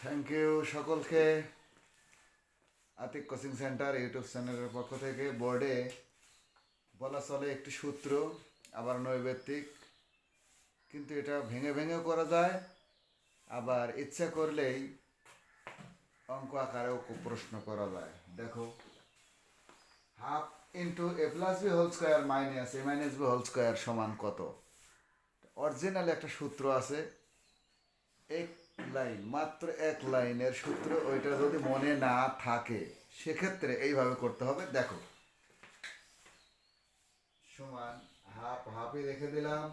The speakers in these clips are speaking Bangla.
থ্যাংক ইউ সকলকে। আতিক কোচিং সেন্টার ইউটিউব চ্যানেলের পক্ষ থেকে বোর্ডে বলা চলে একটি সূত্র, আবার নৈবেত্তিক, কিন্তু এটা ভেঙে ভেঙেও করা যায়, আবার ইচ্ছা করলেই অঙ্ক আকারেও প্রশ্ন করা যায়। দেখো, half into a plus b whole square minus a minus b whole square সমান কত? অরিজিনাল একটা সূত্র আছে, এক লাইন, মাত্র এক লাইনের সূত্র। ওইটা যদি মনে না থাকে সেক্ষেত্রে এইভাবে করতে হবে। দেখো, সমান হাফ হাফই রেখে দিলাম,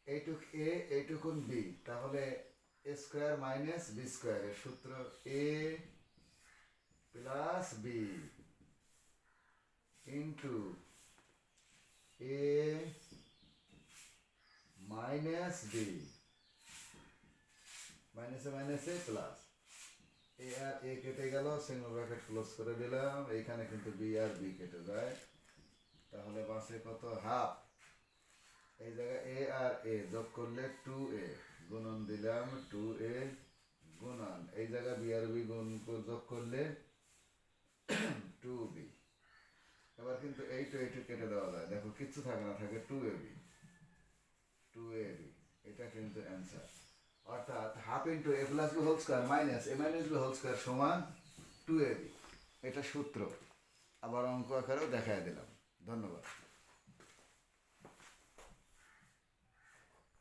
এইটুক এ এইটুকুন বি, তাহলে এ স্কোয়ার মাইনাস বি স্কোয়ারের সূত্র এ প্লাস বি ইন্টু এ মাইনাস বি, মাইনাসে মাইনাসে প্লাস, এ আর এ কেটে গেল, সিঙ্গল ব্র্যাকেট ক্লোজ করে দিলাম। এইখানে কিন্তু বি আর বি কেটে যায়, তাহলে বাসে কত? হাফ। এই জায়গায় এ আর এ যোগ করলে টু এ, গুণন দিলাম টু এ গুণন, এই জায়গায় বি আর বি গুণ যোগ করলে টু বি। এবার কিন্তু এইটু এইটু কেটে দেওয়া যায়, দেখো কিচ্ছু থাকে না, থাকে two a b, two a b. এটা কিন্তু অ্যান্সার। অর্থাৎ half into a plus b whole square minus a minus b whole square সমান টু এ বি। এটা সূত্র, আবার অঙ্ক আকারেও দেখায় দিলাম। ধন্যবাদ।